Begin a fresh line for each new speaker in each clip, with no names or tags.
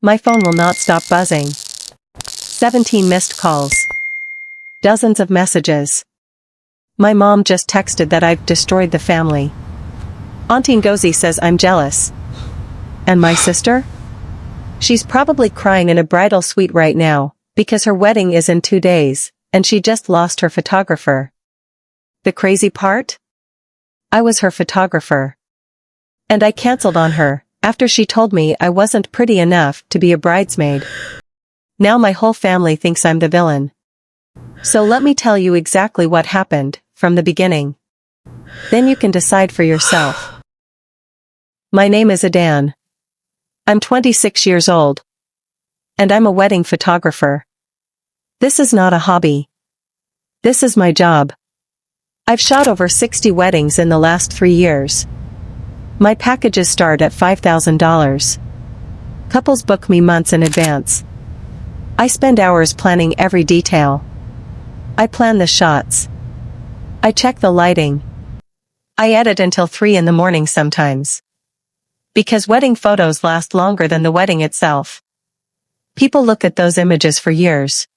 My phone will not stop buzzing. 17 missed calls. Dozens of messages. My mom just texted that I've destroyed the family. Auntie Ngozi says I'm jealous. And my sister? She's probably crying in a bridal suite right now, because her wedding is in 2 days, and she just lost her photographer. The crazy part? I was her photographer. And I canceled on her, after she told me I wasn't pretty enough to be a bridesmaid. Now my whole family thinks I'm the villain. So let me tell you exactly what happened, from the beginning. Then you can decide for yourself. My name is Adan. I'm 26 years old. And I'm a wedding photographer. This is not a hobby. This is my job. I've shot over 60 weddings in the last 3 years. My packages start at $5,000. Couples book me months in advance. I spend hours planning every detail. I plan the shots. I check the lighting. I edit until 3 in the morning sometimes. Because wedding photos last longer than the wedding itself. People look at those images for years.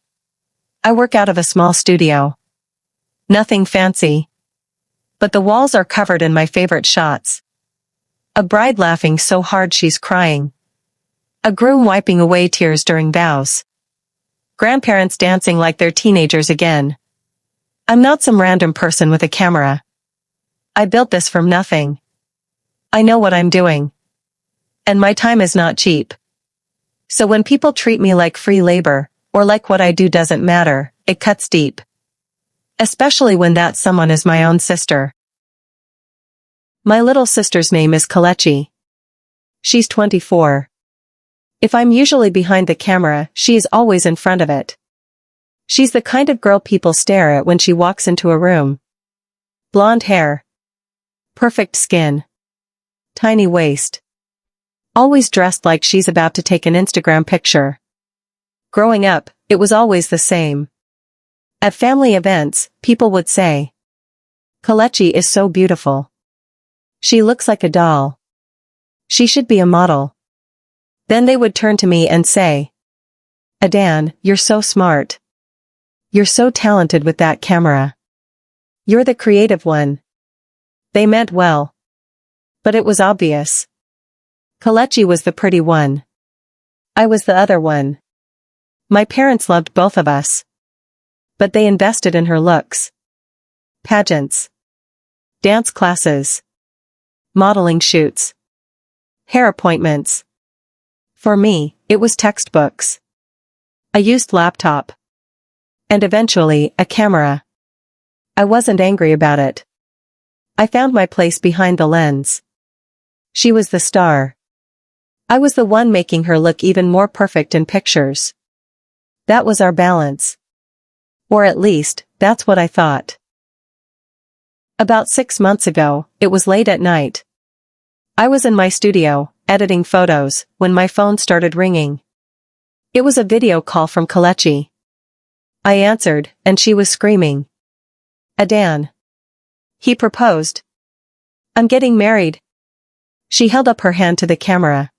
I work out of a small studio. Nothing fancy. But the walls are covered in my favorite shots. A bride laughing so hard she's crying. A groom wiping away tears during vows. Grandparents dancing like they're teenagers again. I'm not some random person with a camera. I built this from nothing. I know what I'm doing. And my time is not cheap. So when people treat me like free labor, or like what I do doesn't matter, it cuts deep. Especially when that someone is my own sister. My little sister's name is Keletchi. She's 24. If I'm usually behind the camera, she is always in front of it. She's the kind of girl people stare at when she walks into a room. Blonde hair. Perfect skin. Tiny waist. Always dressed like she's about to take an Instagram picture. Growing up, it was always the same. At family events, people would say, "Keletchi is so beautiful. She looks like a doll. She should be a model." Then they would turn to me and say, "Adan, you're so smart. You're so talented with that camera. You're the creative one." They meant well. But it was obvious. Keletchi was the pretty one. I was the other one. My parents loved both of us. But they invested in her looks. Pageants. Dance classes. Modeling shoots. Hair appointments. For me, it was textbooks. A used laptop. And eventually, a camera. I wasn't angry about it. I found my place behind the lens. She was the star. I was the one making her look even more perfect in pictures. That was our balance. Or at least, that's what I thought. About 6 months ago, it was late at night. I was in my studio, editing photos, when my phone started ringing. It was a video call from Keletchi. I answered, and she was screaming. "Adan." He proposed. "I'm getting married." She held up her hand to the camera.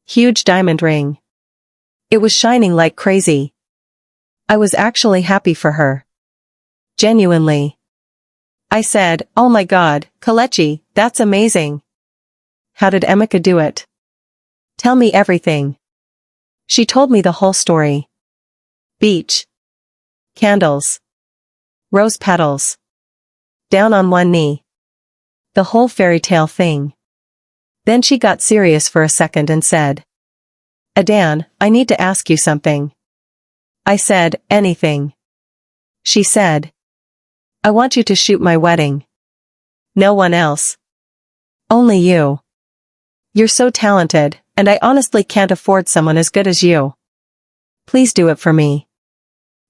Huge diamond ring. It was shining like crazy. I was actually happy for her. Genuinely. I said, "Oh my God, Keletchi, that's amazing. How did Emeka do it? Tell me everything." She told me the whole story. Beach. Candles. Rose petals. Down on one knee. The whole fairy tale thing. Then she got serious for a second and said, "Adan, I need to ask you something." I said, "Anything." She said, "I want you to shoot my wedding. No one else. Only you. You're so talented, and I honestly can't afford someone as good as you. Please do it for me.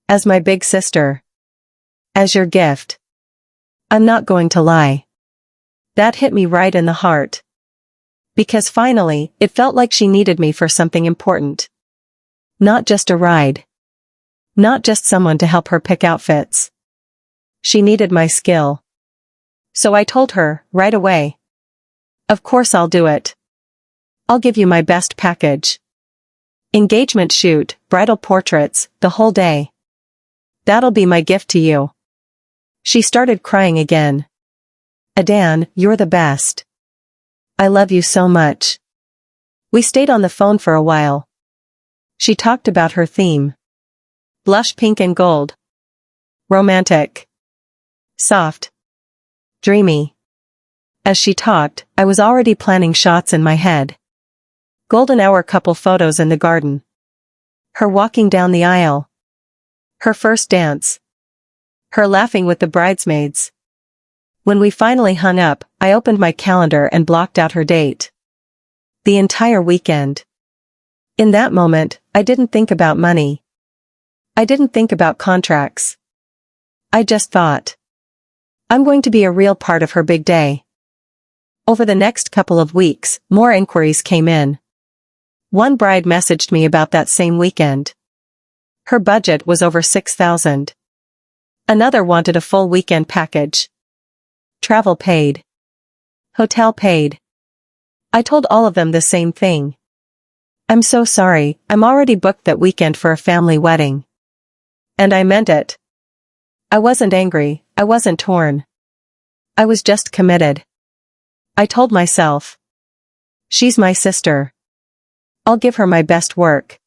As my big sister. As your gift." I'm not going to lie. That hit me right in the heart. Because finally, it felt like she needed me for something important. Not just a ride. Not just someone to help her pick outfits. She needed my skill. So I told her, right away. Of course I'll do it. I'll give you my best package. Engagement shoot, bridal portraits, the whole day. That'll be my gift to you. She started crying again. Adan, you're the best. I love you so much. We stayed on the phone for a while. She talked about her theme. Blush pink and gold. Romantic. Soft. Dreamy. As she talked, I was already planning shots in my head. Golden hour couple photos in the garden. Her walking down the aisle. Her first dance. Her laughing with the bridesmaids. When we finally hung up, I opened my calendar and blocked out her date. The entire weekend. In that moment, I didn't think about money. I didn't think about contracts. I just thought, I'm going to be a real part of her big day. Over the next couple of weeks, more inquiries came in. One bride messaged me about that same weekend. Her budget was over $6,000. Another wanted a full weekend package. Travel paid. Hotel paid. I told all of them the same thing. I'm so sorry, I'm already booked that weekend for a family wedding. And I meant it. I wasn't angry, I wasn't torn. I was just committed. I told myself, she's my sister. I'll give her my best work.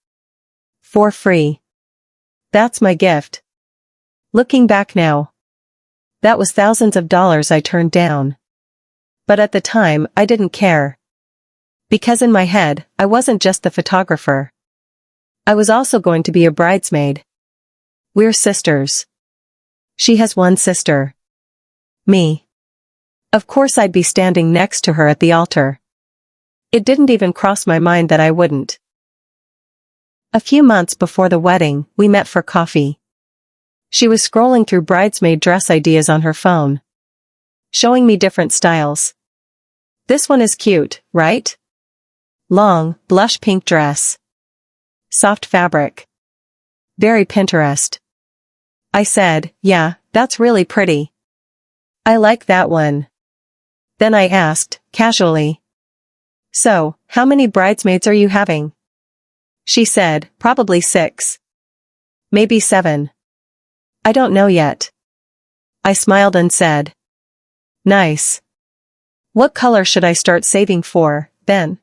For free. That's my gift. Looking back now, that was thousands of dollars I turned down. But at the time, I didn't care. Because in my head, I wasn't just the photographer. I was also going to be a bridesmaid. We're sisters. She has one sister. Me. Of course I'd be standing next to her at the altar. It didn't even cross my mind that I wouldn't. A few months before the wedding, we met for coffee. She was scrolling through bridesmaid dress ideas on her phone. Showing me different styles. This one is cute, right? Long, blush pink dress. Soft fabric. Very Pinterest. I said, yeah, that's really pretty. I like that one. Then I asked, casually. So, how many bridesmaids are you having? She said, probably 6. Maybe 7. I don't know yet. I smiled and said, nice. What color should I start saving for, then?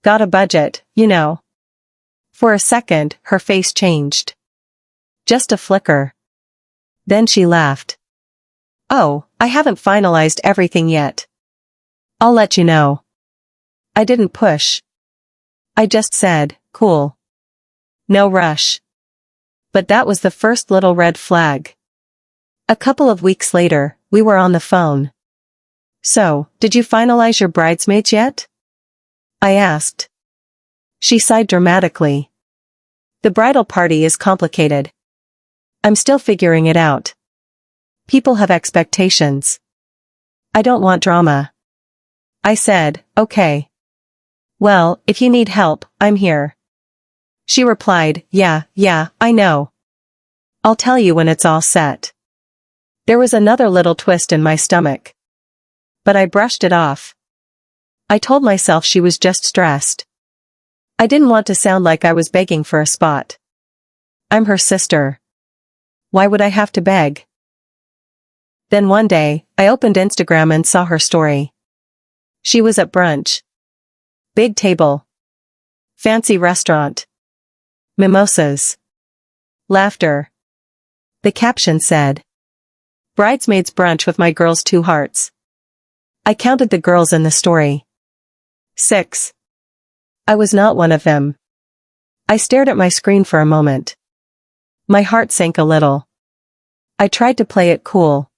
Got a budget, you know. For a second, her face changed. Just a flicker. Then she laughed. Oh, I haven't finalized everything yet. I'll let you know. I didn't push. I just said, cool. No rush. But that was the first little red flag. A couple of weeks later, we were on the phone. So, did you finalize your bridesmaids yet? I asked. She sighed dramatically. The bridal party is complicated. I'm still figuring it out. People have expectations. I don't want drama. I said, okay. Well, if you need help, I'm here. She replied, yeah, I know. I'll tell you when it's all set. There was another little twist in my stomach. But I brushed it off. I told myself she was just stressed. I didn't want to sound like I was begging for a spot. I'm her sister. Why would I have to beg? Then one day, I opened Instagram and saw her story. She was at brunch. Big table. Fancy restaurant. Mimosas. Laughter. The caption said, bridesmaids brunch with my girls 2 hearts. I counted the girls in the story. 6. I was not one of them. I stared at my screen for a moment. My heart sank a little. I tried to play it cool.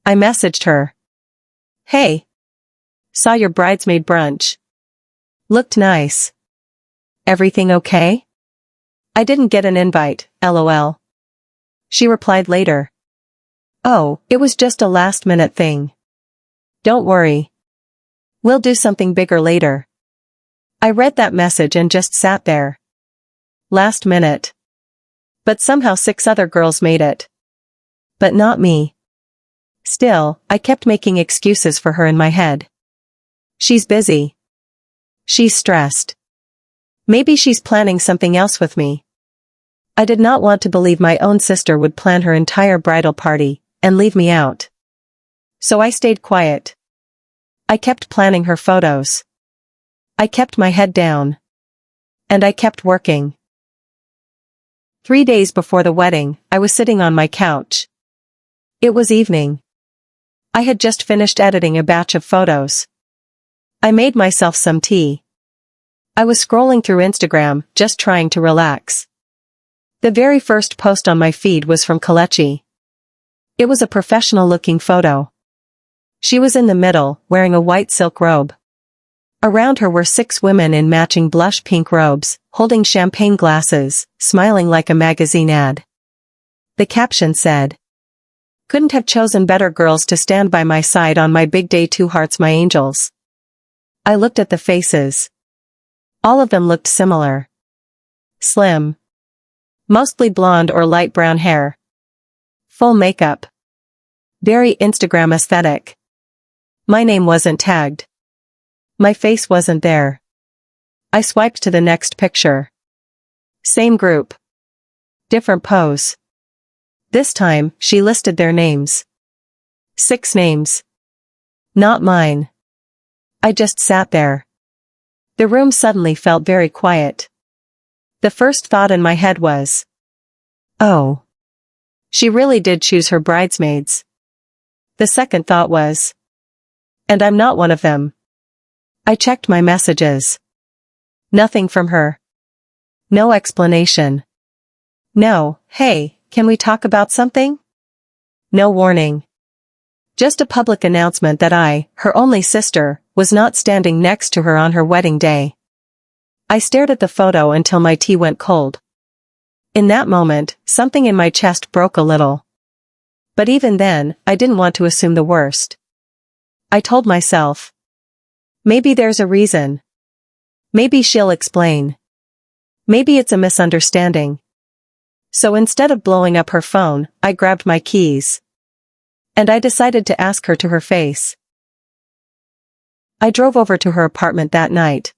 I messaged her. Hey. Saw your bridesmaid brunch. Looked nice. Everything okay? I didn't get an invite, lol. She replied later. Oh, it was just a last-minute thing. Don't worry. We'll do something bigger later. I read that message and just sat there. Last minute. But somehow 6 other girls made it. But not me. Still, I kept making excuses for her in my head. She's busy. She's stressed. Maybe she's planning something else with me. I did not want to believe my own sister would plan her entire bridal party and leave me out. So I stayed quiet. I kept planning her photos. I kept my head down. And I kept working. 3 days before the wedding, I was sitting on my couch. It was evening. I had just finished editing a batch of photos. I made myself some tea. I was scrolling through Instagram, just trying to relax. The very first post on my feed was from Keletchi. It was a professional-looking photo. She was in the middle, wearing a white silk robe. Around her were 6 women in matching blush pink robes, holding champagne glasses, smiling like a magazine ad. The caption said, "Couldn't have chosen better girls to stand by my side on my big day, 2 hearts my angels." I looked at the faces. All of them looked similar. Slim. Mostly blonde or light brown hair. Full makeup. Very Instagram aesthetic. My name wasn't tagged. My face wasn't there. I swiped to the next picture. Same group. Different pose. This time, she listed their names. 6 names. Not mine. I just sat there. The room suddenly felt very quiet. The first thought in my head was, oh. She really did choose her bridesmaids. The second thought was, and I'm not one of them. I checked my messages. Nothing from her. No explanation. No, hey, can we talk about something? No warning. Just a public announcement that I, her only sister, was not standing next to her on her wedding day. I stared at the photo until my tea went cold. In that moment, something in my chest broke a little. But even then, I didn't want to assume the worst. I told myself, maybe there's a reason. Maybe she'll explain. Maybe it's a misunderstanding. So instead of blowing up her phone, I grabbed my keys. And I decided to ask her to her face. I drove over to her apartment that night.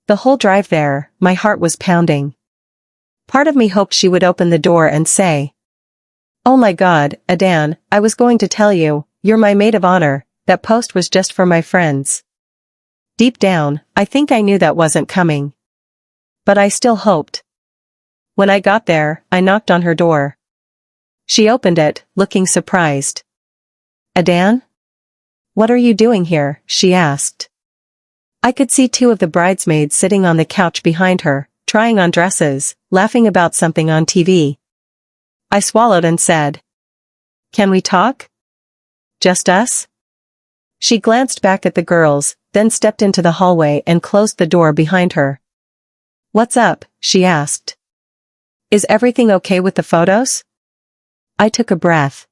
The whole drive there, my heart was pounding. Part of me hoped she would open the door and say, "Oh my God, Adan, I was going to tell you, you're my maid of honor, that post was just for my friends." Deep down, I think I knew that wasn't coming. But I still hoped. When I got there, I knocked on her door. She opened it, looking surprised. "Adan? What are you doing here?" she asked. I could see 2 of the bridesmaids sitting on the couch behind her, trying on dresses, laughing about something on TV. I swallowed and said, "Can we talk? Just us?" She glanced back at the girls, then stepped into the hallway and closed the door behind her. "What's up?" she asked. "Is everything okay with the photos?" I took a breath.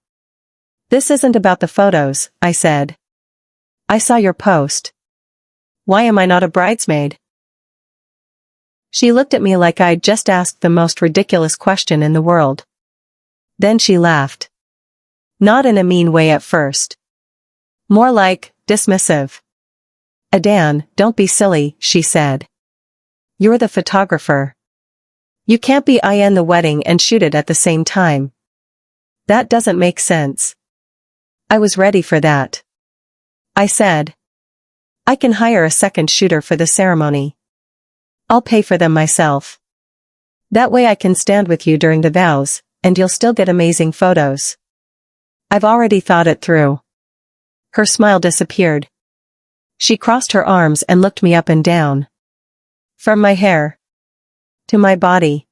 "This isn't about the photos," I said. "I saw your post. Why am I not a bridesmaid?" She looked at me like I'd just asked the most ridiculous question in the world. Then she laughed. Not in a mean way at first. More like, dismissive. "Adan, don't be silly," she said. "You're the photographer. You can't be in the wedding and shoot it at the same time. That doesn't make sense." I was ready for that. I said, "I can hire a second shooter for the ceremony. I'll pay for them myself. That way I can stand with you during the vows, and you'll still get amazing photos. I've already thought it through." Her smile disappeared. She crossed her arms and looked me up and down. From my hair. To my body.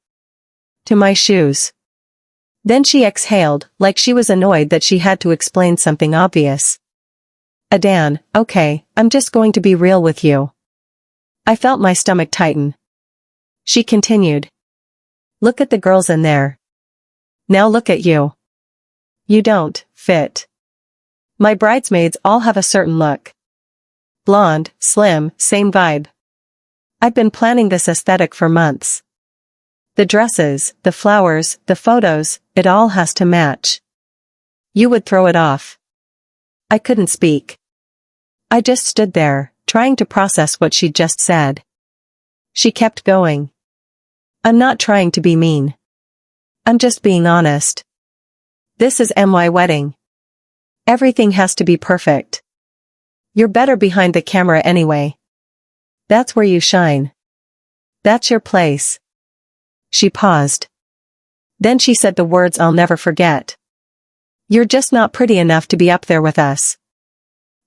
To my shoes. Then she exhaled, like she was annoyed that she had to explain something obvious. "Adan, okay, I'm just going to be real with you." I felt my stomach tighten. She continued. "Look at the girls in there. Now look at you. You don't fit. My bridesmaids all have a certain look. Blonde, slim, same vibe. I've been planning this aesthetic for months. The dresses, the flowers, the photos, it all has to match. You would throw it off." I couldn't speak. I just stood there, trying to process what she'd just said. She kept going. I'm not trying to be mean. I'm just being honest. This is my wedding. Everything has to be perfect. You're better behind the camera anyway. That's where you shine. That's your place. She paused. Then she said the words I'll never forget. You're just not pretty enough to be up there with us.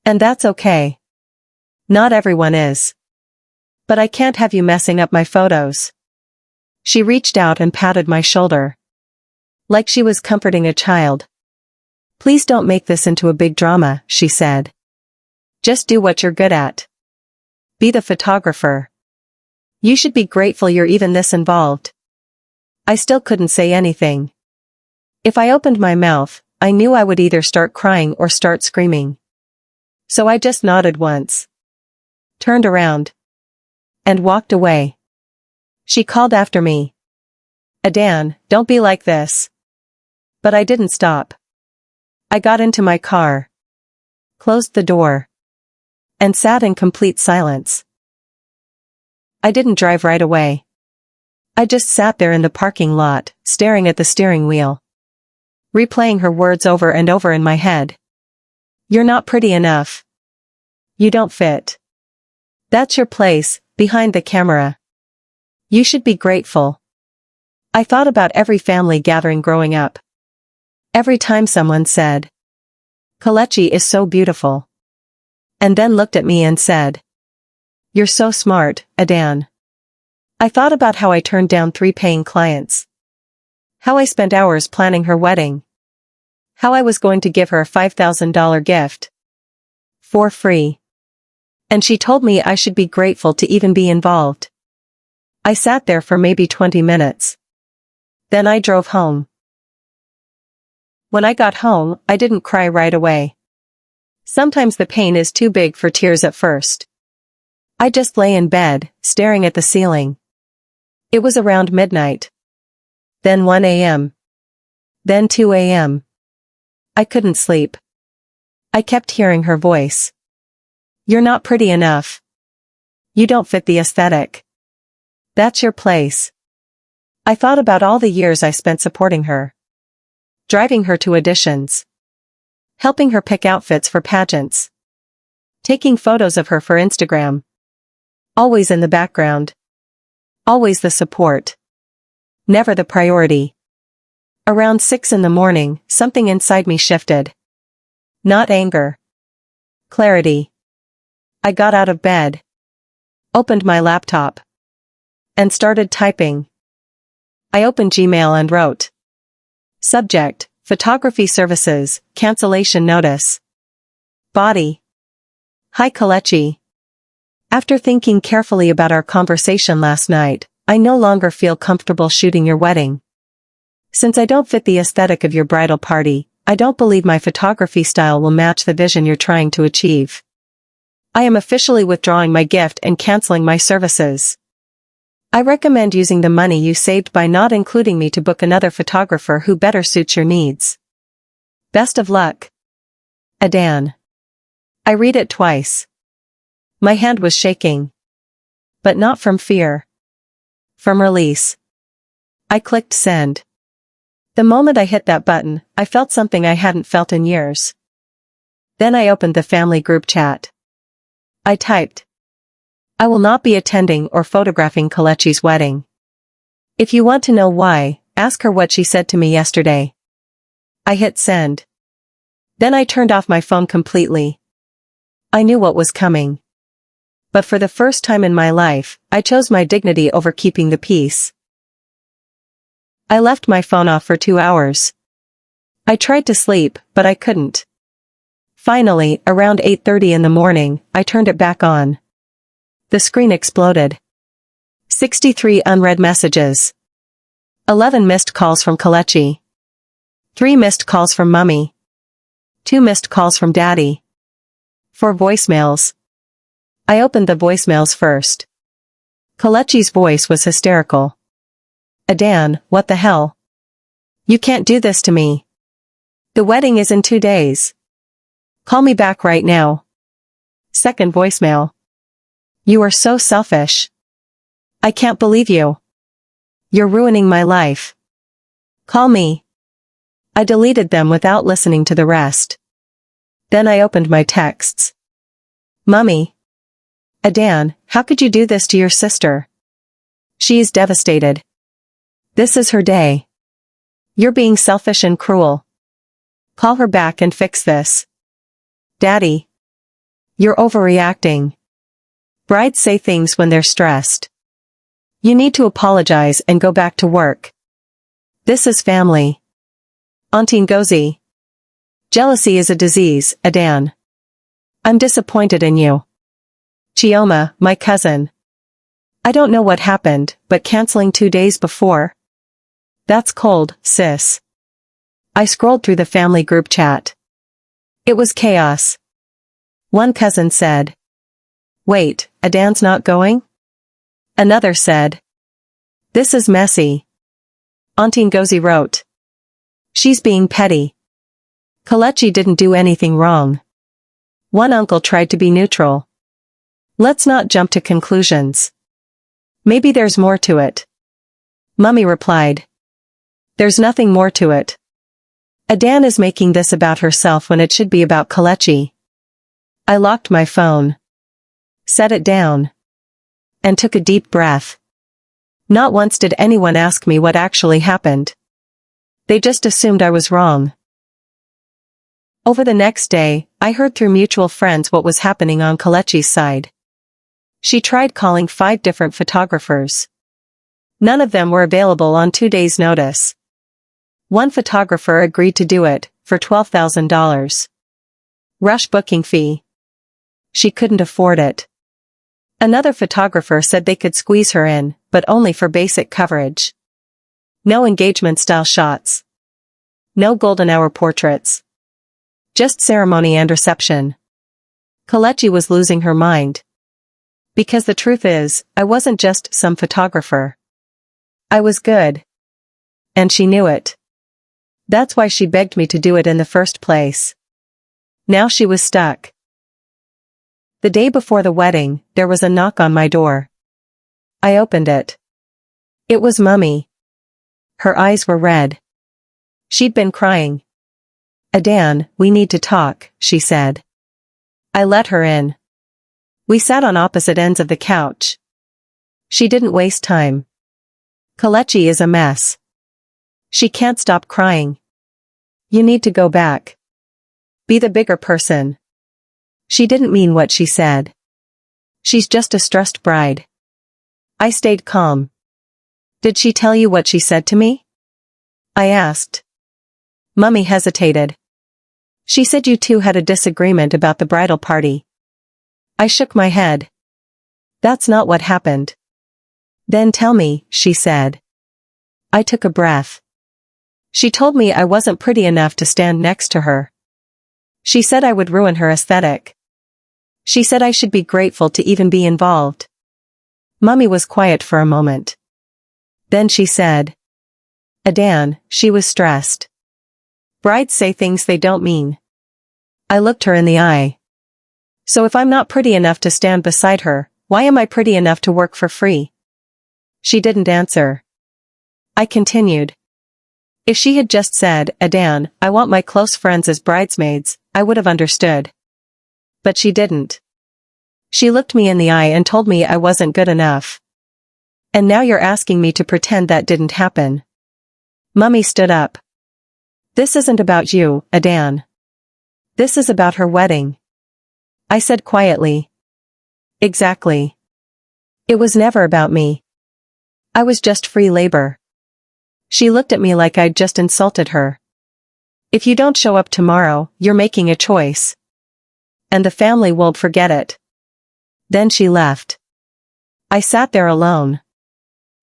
And that's okay. Not everyone is. But I can't have you messing up my photos. She reached out and patted my shoulder. Like she was comforting a child. Please don't make this into a big drama, she said. Just do what you're good at. Be the photographer. You should be grateful you're even this involved. I still couldn't say anything. If I opened my mouth, I knew I would either start crying or start screaming. So I just nodded once. Turned around. And walked away. She called after me. Adan, don't be like this. But I didn't stop. I got into my car. Closed the door. And sat in complete silence. I didn't drive right away. I just sat there in the parking lot, staring at the steering wheel. Replaying her words over and over in my head. You're not pretty enough. You don't fit. That's your place, behind the camera. You should be grateful. I thought about every family gathering growing up. Every time someone said, Keletchi is so beautiful. And then looked at me and said, You're so smart, Adan. I thought about how I turned down 3 paying clients. How I spent hours planning her wedding. How I was going to give her a $5,000 gift. For free. And she told me I should be grateful to even be involved. I sat there for maybe 20 minutes. Then I drove home. When I got home, I didn't cry right away. Sometimes the pain is too big for tears at first. I just lay in bed, staring at the ceiling. It was around midnight. Then 1 a.m. Then 2 a.m. I couldn't sleep. I kept hearing her voice. You're not pretty enough. You don't fit the aesthetic. That's your place. I thought about all the years I spent supporting her. Driving her to auditions. Helping her pick outfits for pageants. Taking photos of her for Instagram. Always in the background. Always the support. Never the priority. Around 6 in the morning, something inside me shifted. Not anger. Clarity. I got out of bed. Opened my laptop. And started typing. I opened Gmail and wrote. Subject, Photography Services, Cancellation Notice. Body. Hi Keletchi. After thinking carefully about our conversation last night, I no longer feel comfortable shooting your wedding. Since I don't fit the aesthetic of your bridal party, I don't believe my photography style will match the vision you're trying to achieve. I am officially withdrawing my gift and canceling my services. I recommend using the money you saved by not including me to book another photographer who better suits your needs. Best of luck. Adan. I read it twice. My hand was shaking. But not from fear. From release. I clicked send. The moment I hit that button, I felt something I hadn't felt in years. Then I opened the family group chat. I typed. I will not be attending or photographing Keletchi's wedding. If you want to know why, ask her what she said to me yesterday. I hit send. Then I turned off my phone completely. I knew what was coming. But for the first time in my life, I chose my dignity over keeping the peace. I left my phone off for 2 hours. I tried to sleep, but I couldn't. Finally, around 8:30 in the morning, I turned it back on. The screen exploded. 63 unread messages. 11 missed calls from Keletchi. 3 missed calls from Mummy. 2 missed calls from Daddy. 4 voicemails. I opened the voicemails first. Keletchi's voice was hysterical. Adan, what the hell? You can't do this to me. The wedding is in 2 days. Call me back right now. Second voicemail. You are so selfish. I can't believe you. You're ruining my life. Call me. I deleted them without listening to the rest. Then I opened my texts. Mummy. Adan, how could you do this to your sister? She is devastated. This is her day. You're being selfish and cruel. Call her back and fix this. Daddy. You're overreacting. Brides say things when they're stressed. You need to apologize and go back to work. This is family. Auntie Ngozi. Jealousy is a disease, Adan. I'm disappointed in you. Chioma, my cousin. I don't know what happened, but canceling 2 days before? That's cold, sis. I scrolled through the family group chat. It was chaos. One cousin said. Wait, Adan's not going? Another said. This is messy. Auntie Ngozi wrote. She's being petty. Keletchi didn't do anything wrong. One uncle tried to be neutral. Let's not jump to conclusions. Maybe there's more to it. Mummy replied. There's nothing more to it. Adan is making this about herself when it should be about Keletchi. I locked my phone. Set it down. And took a deep breath. Not once did anyone ask me what actually happened. They just assumed I was wrong. Over the next day, I heard through mutual friends what was happening on Keletchi's side. She tried calling 5 different photographers. None of them were available on 2 days' notice. One photographer agreed to do it, for $12,000. Rush booking fee. She couldn't afford it. Another photographer said they could squeeze her in, but only for basic coverage. No engagement-style shots. No golden hour portraits. Just ceremony and reception. Keletchi was losing her mind. Because the truth is, I wasn't just some photographer. I was good. And she knew it. That's why she begged me to do it in the first place. Now she was stuck. The day before the wedding, there was a knock on my door. I opened it. It was Mummy. Her eyes were red. She'd been crying. Adan, we need to talk, she said. I let her in. We sat on opposite ends of the couch. She didn't waste time. Keletchi is a mess. She can't stop crying. You need to go back. Be the bigger person. She didn't mean what she said. She's just a stressed bride. I stayed calm. Did she tell you what she said to me? I asked. Mummy hesitated. She said you two had a disagreement about the bridal party. I shook my head. That's not what happened. Then tell me, she said. I took a breath. She told me I wasn't pretty enough to stand next to her. She said I would ruin her aesthetic. She said I should be grateful to even be involved. Mummy was quiet for a moment. Then she said. Adan, she was stressed. Brides say things they don't mean. I looked her in the eye. So if I'm not pretty enough to stand beside her, why am I pretty enough to work for free? She didn't answer. I continued. If she had just said, Adan, I want my close friends as bridesmaids, I would have understood. But she didn't. She looked me in the eye and told me I wasn't good enough. And now you're asking me to pretend that didn't happen. Mummy stood up. This isn't about you, Adan. This is about her wedding. I said quietly. Exactly. It was never about me. I was just free labor. She looked at me like I'd just insulted her. If you don't show up tomorrow, you're making a choice. And the family won't forget it. Then she left. I sat there alone.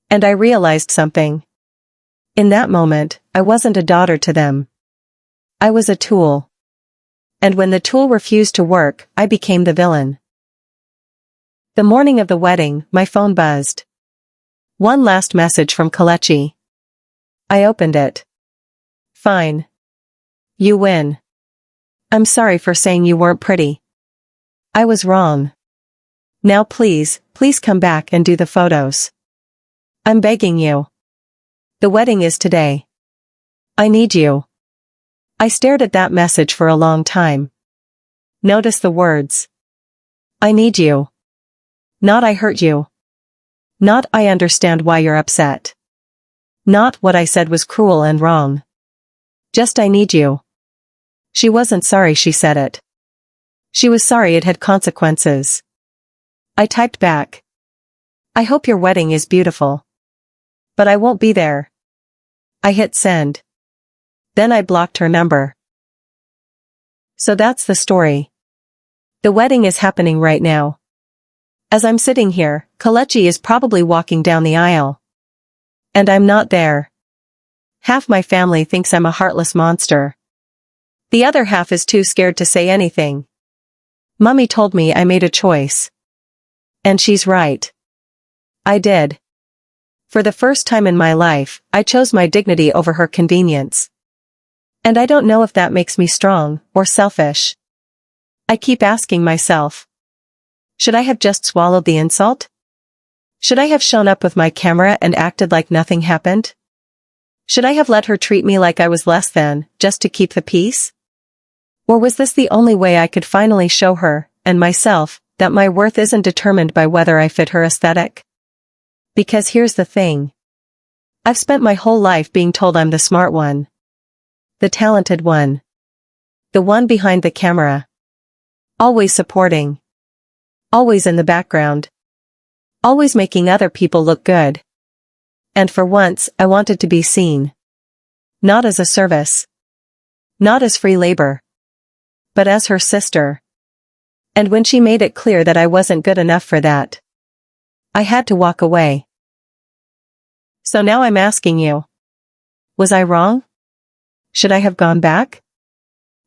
And I realized something. In that moment, I wasn't a daughter to them. I was a tool. And when the tool refused to work, I became the villain. The morning of the wedding, my phone buzzed. One last message from Keletchi. I opened it. Fine. You win. I'm sorry for saying you weren't pretty. I was wrong. Now please come back and do the photos. I'm begging you. The wedding is today. I need you. I stared at that message for a long time. Notice the words. I need you. Not I hurt you. Not I understand why you're upset. Not what I said was cruel and wrong. Just I need you. She wasn't sorry she said it. She was sorry it had consequences. I typed back. I hope your wedding is beautiful. But I won't be there. I hit send. Then I blocked her number. So that's the story. The wedding is happening right now. As I'm sitting here, Keletchi is probably walking down the aisle. And I'm not there. Half my family thinks I'm a heartless monster. The other half is too scared to say anything. Mummy told me I made a choice. And she's right. I did. For the first time in my life, I chose my dignity over her convenience. And I don't know if that makes me strong or selfish. I keep asking myself. Should I have just swallowed the insult? Should I have shown up with my camera and acted like nothing happened? Should I have let her treat me like I was less than, just to keep the peace? Or was this the only way I could finally show her, and myself, that my worth isn't determined by whether I fit her aesthetic? Because here's the thing. I've spent my whole life being told I'm the smart one. The talented one. The one behind the camera. Always supporting. Always in the background. Always making other people look good. And for once, I wanted to be seen. Not as a service. Not as free labor. But as her sister. And when she made it clear that I wasn't good enough for that, I had to walk away. So now I'm asking you. Was I wrong? Should I have gone back?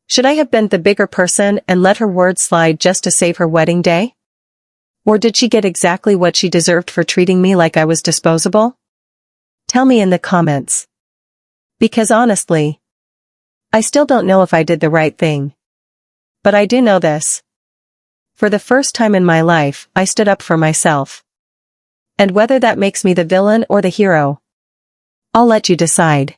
Should I have been the bigger person and let her word slide just to save her wedding day? Or did she get exactly what she deserved for treating me like I was disposable? Tell me in the comments. Because honestly, I still don't know if I did the right thing. But I do know this. For the first time in my life, I stood up for myself. And whether that makes me the villain or the hero, I'll let you decide.